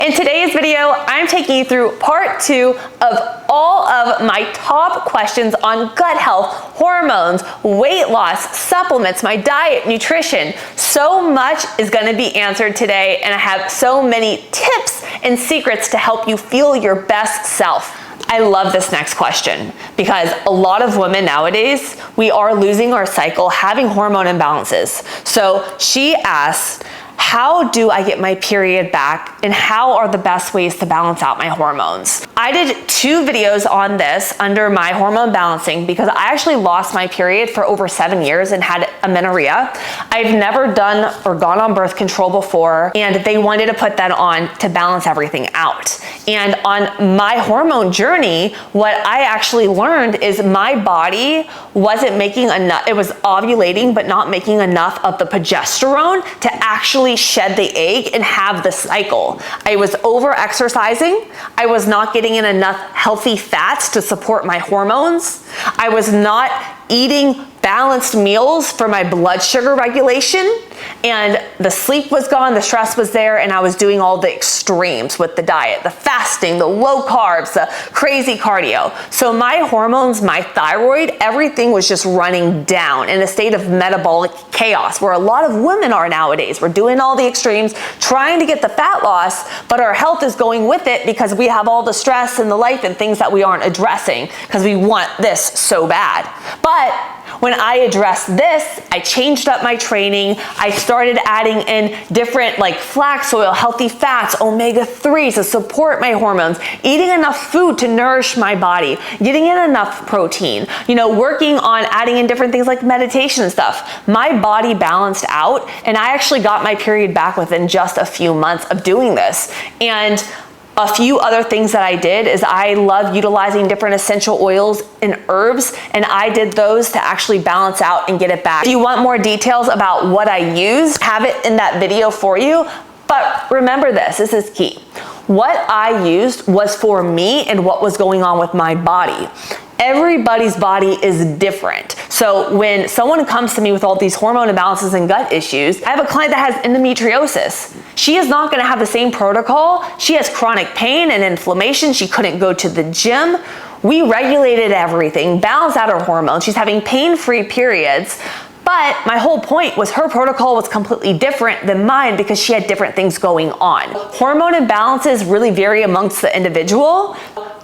In today's video, I'm taking you through part 2 of all of my top questions on gut health, hormones, weight loss, supplements, my diet, nutrition. So much is going to be answered today, and I have so many tips and secrets to help you feel your best self. I love this next question because a lot of women nowadays, we are losing our cycle, having hormone imbalances. So she asked, how do I get my period back and how are the best ways to balance out my hormones? I did 2 videos on this under my hormone balancing because I actually lost my period for over 7 years and had amenorrhea. I've never done or gone on birth control before, and they wanted to put that on to balance everything out. And on my hormone journey, what I actually learned is my body wasn't making enough, it was ovulating but not making enough of the progesterone to actually shed the egg and have the cycle. I was over exercising. I was not getting in enough healthy fats to support my hormones. I was not eating balanced meals for my blood sugar regulation, and the sleep was gone, the stress was there, and I was doing all the extremes with the diet, the fasting, the low carbs, the crazy cardio. So my hormones, my thyroid, everything was just running down in a state of metabolic chaos where a lot of women are nowadays. We're doing all the extremes, trying to get the fat loss, but our health is going with it because we have all the stress in the life and things that we aren't addressing because we want this so bad. But when I addressed this, I changed up my training. I started adding in different like flax oil, healthy fats, omega-3s to support my hormones, eating enough food to nourish my body, getting in enough protein, working on adding in different things like meditation and stuff. My body balanced out, and I actually got my period back within just a few months of doing this. And a few other things that I did is I love utilizing different essential oils and herbs, and I did those to actually balance out and get it back. If you want more details about what I used, have it in that video for you. But remember this is key. What I used was for me and what was going on with my body. Everybody's body is different. So when someone comes to me with all these hormone imbalances and gut issues, I have a client that has endometriosis. She is not gonna have the same protocol. She has chronic pain and inflammation. She couldn't go to the gym. We regulated everything, balanced out her hormones. She's having pain-free periods. But my whole point was her protocol was completely different than mine because she had different things going on. Hormone imbalances really vary amongst the individual.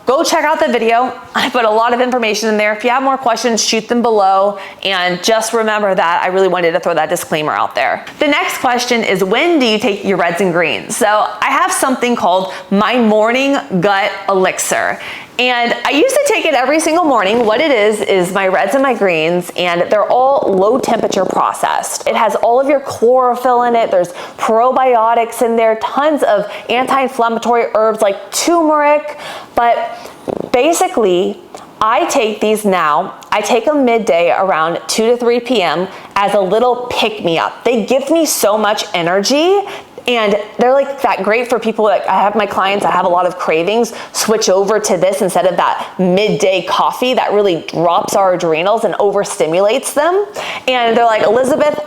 Go check out the video. I put a lot of information in there. If you have more questions, shoot them below. And just remember that I really wanted to throw that disclaimer out there. The next question is, when do you take your reds and greens? So I have something called my morning gut elixir. And I used to take it every single morning. What it is my reds and my greens, and they're all low temperature processed. It has all of your chlorophyll in it. There's probiotics in there, tons of anti-inflammatory herbs like turmeric. But basically, I take these now. I take them midday around 2 to 3 p.m. as a little pick-me-up. They give me so much energy. And they're like that great for people. Like I have my clients that have a lot of cravings, switch over to this instead of that midday coffee that really drops our adrenals and overstimulates them. And they're like, Elizabeth,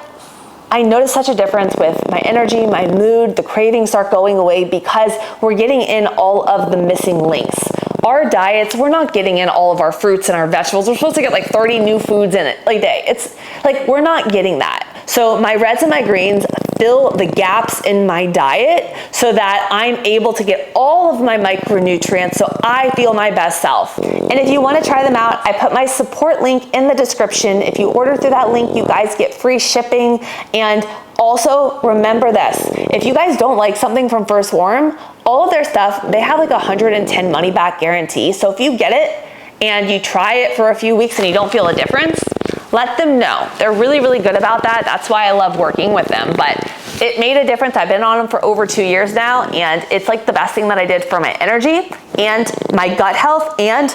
I noticed such a difference with my energy, my mood, the cravings start going away because we're getting in all of the missing links. Our diets, we're not getting in all of our fruits and our vegetables. We're supposed to get like 30 new foods in it a day. It's like, we're not getting that. So my reds and my greens fill the gaps in my diet so that I'm able to get all of my micronutrients so I feel my best self. And if you want to try them out, I put my support link in the description. If you order through that link, you guys get free shipping. And also remember this, if you guys don't like something from First Warm, all of their stuff, they have like a 110 money back guarantee. So if you get it and you try it for a few weeks and you don't feel a difference, let them know. They're really, really good about that. That's why I love working with them. But it made a difference. I've been on them for over 2 years now, and it's like the best thing that I did for my energy and my gut health and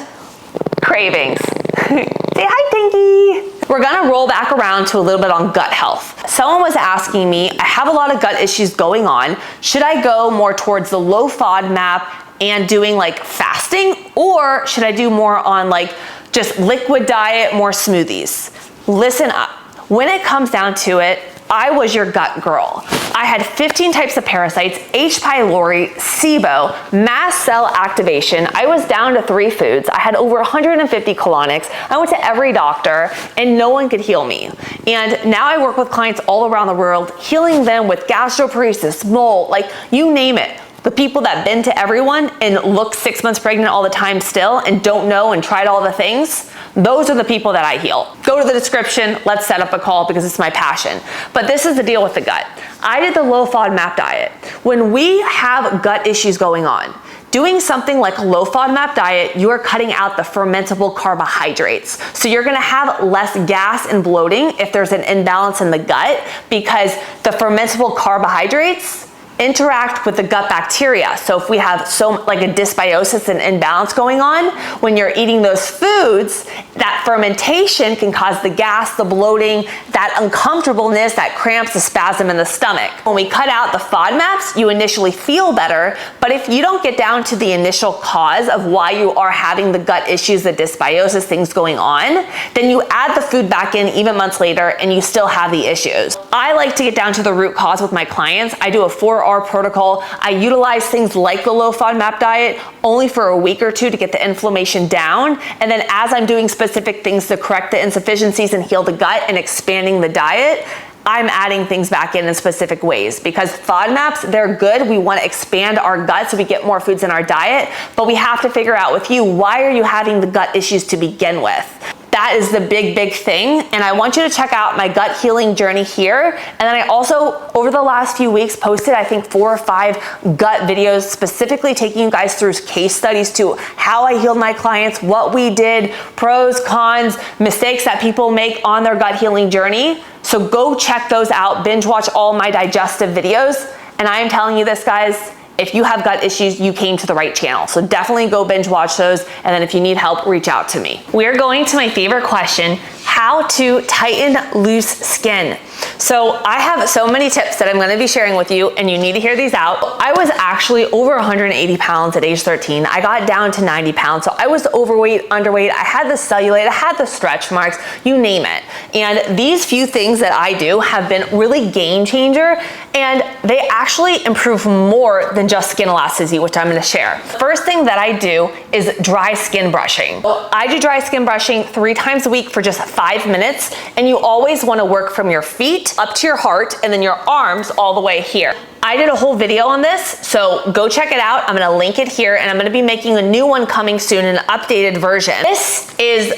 cravings. Say hi, Pinky. We're gonna roll back around to a little bit on gut health. Someone was asking me, I have a lot of gut issues going on. Should I go more towards the low FODMAP and doing like fasting, or should I do more on like just liquid diet, more smoothies? Listen up. When it comes down to it, I was your gut girl. I had 15 types of parasites, H. pylori, SIBO, mast cell activation. I was down to 3 foods. I had over 150 colonics. I went to every doctor and no one could heal me. And now I work with clients all around the world, healing them with gastroparesis, mold, like you name it. The people that been to everyone and look 6 months pregnant all the time still and don't know and tried all the things, those are the people that I heal. Go to the description, let's set up a call because it's my passion. But this is the deal with the gut. I did the low FODMAP diet. When we have gut issues going on, doing something like a low FODMAP diet, you are cutting out the fermentable carbohydrates. So you're gonna have less gas and bloating if there's an imbalance in the gut, because the fermentable carbohydrates interact with the gut bacteria. So if we have like a dysbiosis and imbalance going on, when you're eating those foods, that fermentation can cause the gas, the bloating, that uncomfortableness, that cramps, the spasm in the stomach. When we cut out the FODMAPs, you initially feel better, but if you don't get down to the initial cause of why you are having the gut issues, the dysbiosis, things going on, then you add the food back in even months later and you still have the issues. I like to get down to the root cause with my clients. I do a 4R protocol. I utilize things like the low FODMAP diet only for a week or 2 to get the inflammation down. And then as I'm doing specific things to correct the insufficiencies and heal the gut and expanding the diet, I'm adding things back in specific ways, because FODMAPs, they're good. We want to expand our gut so we get more foods in our diet, but we have to figure out with you, why are you having the gut issues to begin with? That is the big thing. And I want you to check out my gut healing journey here. And then I also, over the last few weeks, posted, I think 4 or 5 gut videos specifically taking you guys through case studies to how I healed my clients, what we did, pros, cons, mistakes that people make on their gut healing journey. So go check those out, binge watch all my digestive videos. And I am telling you this, guys, if you have gut issues, you came to the right channel. So definitely go binge watch those. And then if you need help, reach out to me. We're going to my favorite question, how to tighten loose skin. So I have so many tips that I'm gonna be sharing with you, and you need to hear these out. I was actually over 180 pounds at age 13. I got down to 90 pounds. So I was overweight, underweight. I had the cellulite, I had the stretch marks, you name it. And these few things that I do have been really game changer, and they actually improve more than just skin elasticity, which I'm gonna share. First thing that I do is dry skin brushing. I do dry skin brushing 3 times a week for just 5 minutes, and you always wanna work from your feet up to your heart and then your arms all the way here. I did a whole video on this, so go check it out. I'm gonna link it here, and I'm gonna be making a new one coming soon, an updated version. This is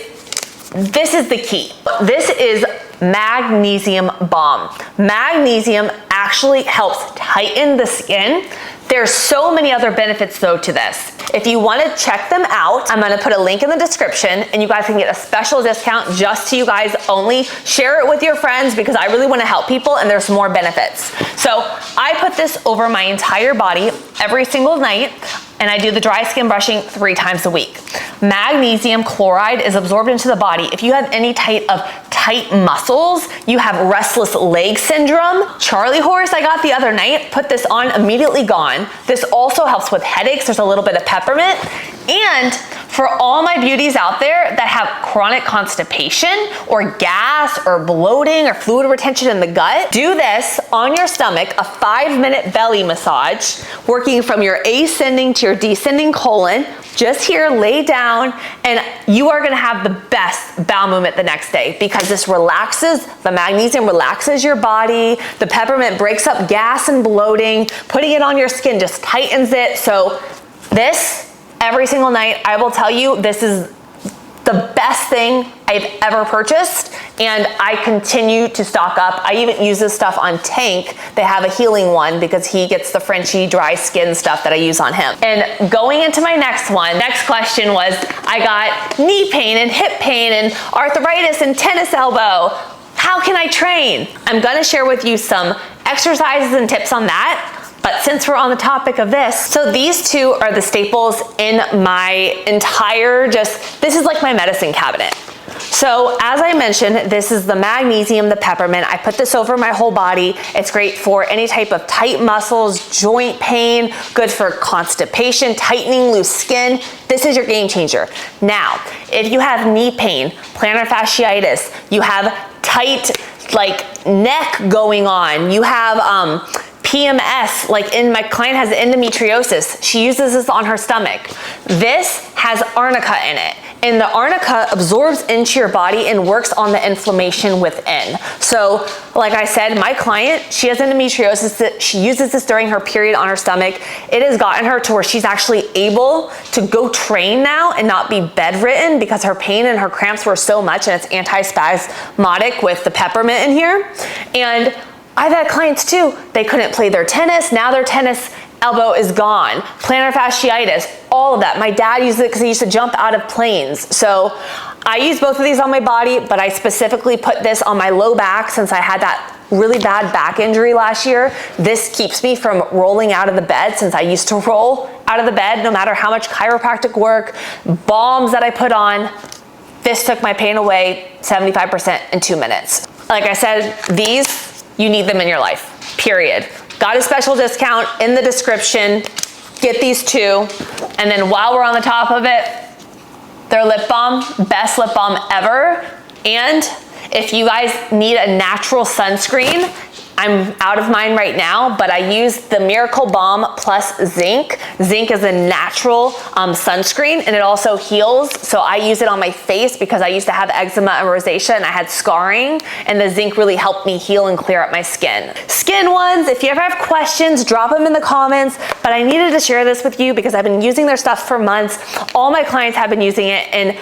the key. This is magnesium balm. Magnesium actually helps tighten the skin. There's so many other benefits though to this. If you want to check them out, I'm going to put a link in the description, and you guys can get a special discount just to you guys only. Share it with your friends because I really want to help people, and there's more benefits. So I put this over my entire body every single night, and I do the dry skin brushing 3 times a week. Magnesium chloride is absorbed into the body. If you have any type of tight muscles, you have restless leg syndrome, Charlie horse I got the other night, put this on, immediately gone. This also helps with headaches. There's a little bit of peppermint. And for all my beauties out there that have chronic constipation or gas or bloating or fluid retention in the gut, do this on your stomach, a 5-minute belly massage, working from your ascending to your descending colon. Just here, lay down, and you are gonna have the best bowel movement the next day, because this relaxes, the magnesium relaxes your body, the peppermint breaks up gas and bloating, putting it on your skin just tightens it. So this, every single night, I will tell you, this is the best thing I've ever purchased, and I continue to stock up. I even use this stuff on Tank. They have a healing one because he gets the Frenchy dry skin stuff that I use on him. And going into my next question was, I got knee pain and hip pain and arthritis and tennis elbow. How can I train? I'm gonna share with you some exercises and tips on that. But since we're on the topic of this, so these 2 are the staples in my entire, this is like my medicine cabinet. So as I mentioned, this is the magnesium, the peppermint. I put this over my whole body. It's great for any type of tight muscles, joint pain, good for constipation, tightening loose skin. This is your game changer. Now, if you have knee pain, plantar fasciitis, you have tight like neck going on, you have PMS, like my client has endometriosis. She uses this on her stomach. This has arnica in it. And the arnica absorbs into your body and works on the inflammation within. So, like I said, my client, she has endometriosis. She uses this during her period on her stomach. It has gotten her to where she's actually able to go train now and not be bedridden because her pain and her cramps were so much, and it's anti-spasmodic with the peppermint in here. And I've had clients too, they couldn't play their tennis. Now their tennis elbow is gone. Plantar fasciitis, all of that. My dad used it because he used to jump out of planes. So I use both of these on my body, but I specifically put this on my low back since I had that really bad back injury last year. This keeps me from rolling out of the bed since I used to roll out of the bed no matter how much chiropractic work, balms that I put on. This took my pain away 75% in 2 minutes. Like I said, these, you need them in your life, period. Got a special discount in the description. Get these two. And then while we're on the top of it, their lip balm, best lip balm ever. And if you guys need a natural sunscreen, I'm out of mine right now, but I use the Miracle Balm plus zinc. Zinc is a natural sunscreen, and it also heals. So I use it on my face because I used to have eczema and rosacea and I had scarring, and the zinc really helped me heal and clear up my skin. Skin ones, if you ever have questions, drop them in the comments, but I needed to share this with you because I've been using their stuff for months. All my clients have been using it, and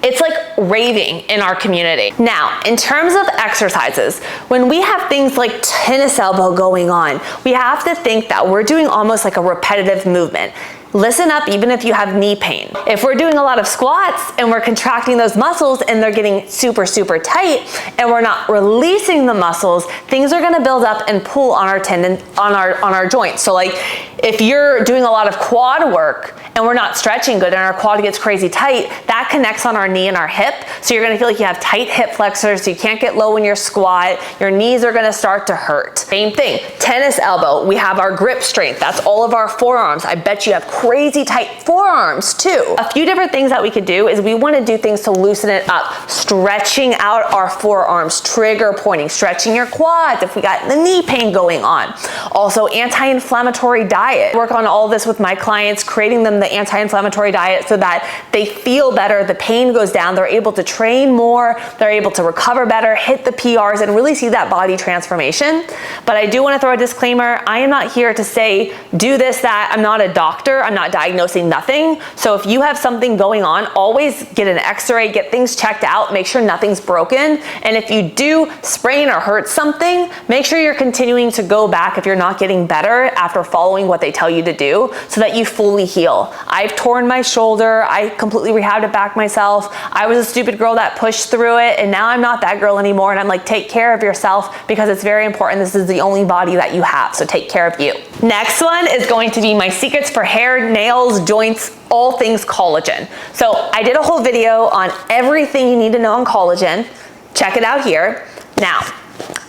it's like raving in our community. Now, in terms of exercises, when we have things like tennis elbow going on, we have to think that we're doing almost like a repetitive movement. Listen up, even if you have knee pain. If we're doing a lot of squats and we're contracting those muscles and they're getting super, super tight and we're not releasing the muscles, things are gonna build up and pull on our tendon, on our joints. So like if you're doing a lot of quad work and we're not stretching good and our quad gets crazy tight, that connects on our knee and our hip. So you're gonna feel like you have tight hip flexors, so you can't get low when you squat. Your knees are gonna start to hurt. Same thing, tennis elbow, we have our grip strength. That's all of our forearms. I bet you have crazy tight forearms too. A few different things that we could do is we wanna do things to loosen it up. Stretching out our forearms, trigger pointing, stretching your quads if we got the knee pain going on. Also anti-inflammatory diet. Work on all this with my clients, creating them the anti-inflammatory diet so that they feel better, the pain goes down, they're able to train more, they're able to recover better, hit the PRs, and really see that body transformation. But I do wanna throw a disclaimer, I am not here to say, do this, that. I'm not a doctor, I'm not diagnosing nothing. So if you have something going on, always get an x-ray, get things checked out, make sure nothing's broken. And if you do sprain or hurt something, make sure you're continuing to go back if you're not getting better after following what they tell you to do so that you fully heal. I've torn my shoulder, I completely rehabbed it back myself. I was a stupid girl that pushed through it, and now I'm not that girl anymore, and I'm like, take care of yourself because it's very important. This is the only body that you have, so take care of you. Next one is going to be my secrets for hair, nails, joints, all things collagen. So I did a whole video on everything you need to know on collagen. Check it out here. Now,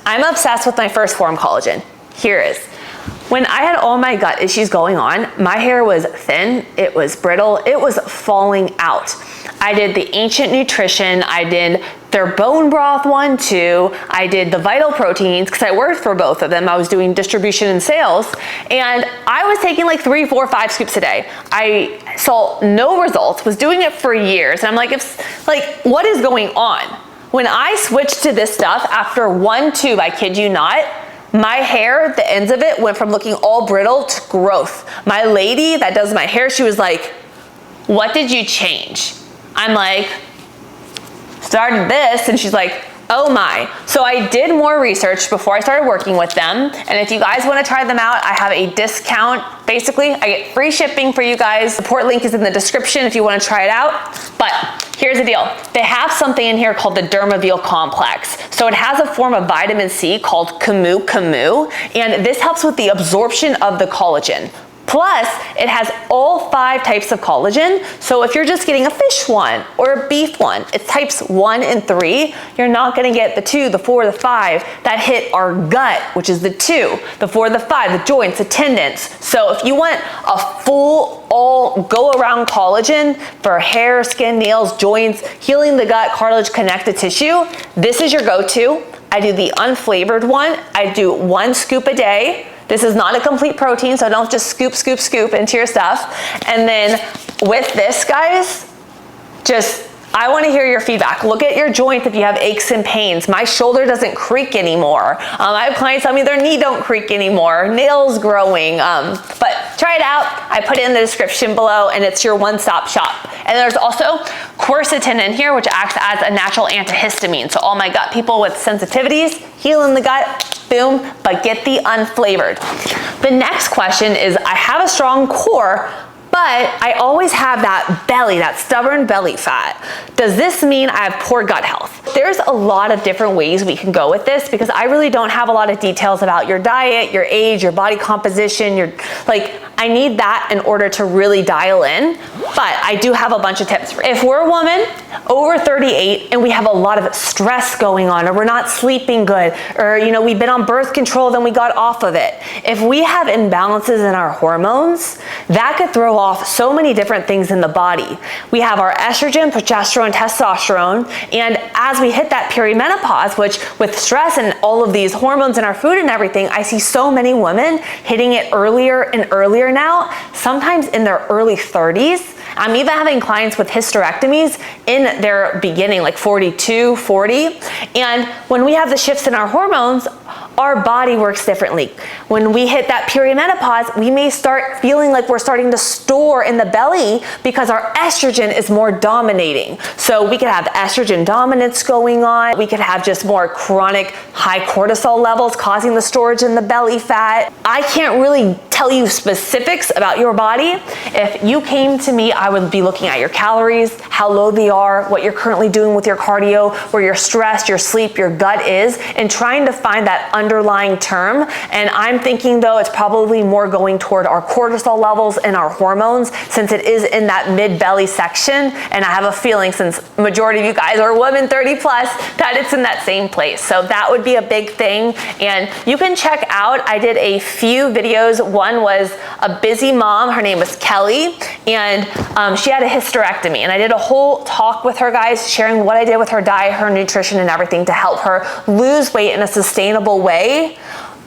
I'm obsessed with my first form collagen. Here it is. When I had all my gut issues going on, my hair was thin, it was brittle, it was falling out. I did the Ancient Nutrition, I did their bone broth one too, I did the Vital Proteins because I worked for both of them. I was doing distribution and sales, and I was taking like 3, 4, 5 scoops a day. I saw no results, was doing it for years, and I'm like, what is going on? When I switched to this stuff after 1 tube, I kid you not, my hair, the ends of it went from looking all brittle to growth. My lady that does my hair, she was like, what did you change? I'm like, started this, and she's like, oh my. So I did more research before I started working with them, and if you guys want to try them out, I have a discount. Basically, I get free shipping for you guys. Support link is in the description if you want to try it out. But here's the deal. They have something in here called the Dermaval complex. So it has a form of vitamin C called camu, and this helps with the absorption of the collagen. Plus, it has all 5 types of collagen. So if you're just getting a fish one or a beef one, it's types 1 and 3. You're not gonna get the 2, the 4, the 5 that hit our gut, which is the 2, the 4, the 5, the joints, the tendons. So if you want a full, all go around collagen for hair, skin, nails, joints, healing the gut, cartilage, connective tissue, this is your go-to. I do the unflavored one. I do 1 scoop a day. This is not a complete protein, so don't just scoop, scoop, scoop into your stuff. And then with this, guys, I want to hear your feedback. Look at your joints if you have aches and pains. My shoulder doesn't creak anymore. I have clients tell me their knee don't creak anymore, nails growing. But try it out. I put it in the description below, and it's your one-stop shop. And there's also quercetin in here, which acts as a natural antihistamine. So all my gut people with sensitivities, healing the gut, boom, but get the unflavored. The next question is, I have a strong core, but I always have that belly, that stubborn belly fat. Does this mean I have poor gut health? There's a lot of different ways we can go with this, because I really don't have a lot of details about your diet, your age, your body composition, I need that in order to really dial in, but I do have a bunch of tips. If we're a woman over 38 and we have a lot of stress going on, or we're not sleeping good, or we've been on birth control, then we got off of it. If we have imbalances in our hormones, that could throw off so many different things in the body. We have our estrogen, progesterone, testosterone, and as we hit that perimenopause, which with stress and all of these hormones in our food and everything, I see so many women hitting it earlier and earlier now, sometimes in their early 30s. I'm even having clients with hysterectomies in their beginning, like 42, 40. And when we have the shifts in our hormones, our body works differently. When we hit that perimenopause, we may start feeling like we're starting to store in the belly because our estrogen is more dominating. So we could have estrogen dominance going on. We could have just more chronic high cortisol levels causing the storage in the belly fat. I can't really tell you specifics about your body. If you came to me, I would be looking at your calories, how low they are, what you're currently doing with your cardio, where your stress, your sleep, your gut is, and trying to find that underlying term. And I'm thinking though, it's probably more going toward our cortisol levels and our hormones, since it is in that mid-belly section. And I have a feeling, since majority of you guys are women 30 plus, that it's in that same place. So that would be a big thing. And you can check out, I did a few videos. One was a busy mom, her name was Kelly, and she had a hysterectomy. And I did a whole talk with her, guys, sharing what I did with her diet, her nutrition, and everything to help her lose weight in a sustainable way.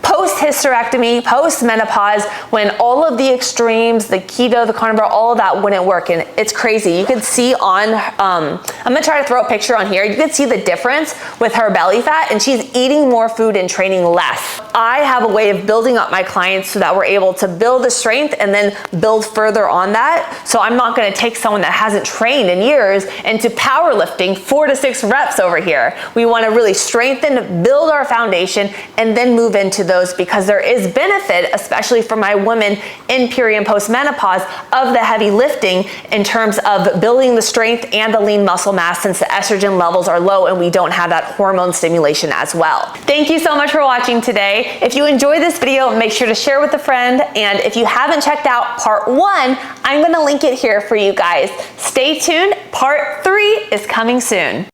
Post-hysterectomy, post-menopause, when all of the extremes, the keto, the carnivore, all of that wouldn't work. And it's crazy. You can see on, I'm gonna try to throw a picture on here. You can see the difference with her belly fat, and she's eating more food and training less. I have a way of building up my clients so that we're able to build the strength and then build further on that. So I'm not gonna take someone that hasn't trained in years into powerlifting 4 to 6 reps over here. We wanna really strengthen, build our foundation, and then move into those, because there is benefit, especially for my women in peri and post menopause, of the heavy lifting in terms of building the strength and the lean muscle mass, since the estrogen levels are low and we don't have that hormone stimulation as well. Thank you so much for watching today. If you enjoyed this video, make sure to share with a friend. And if you haven't checked out part 1, I'm gonna link it here for you guys. Stay tuned, part 3 is coming soon.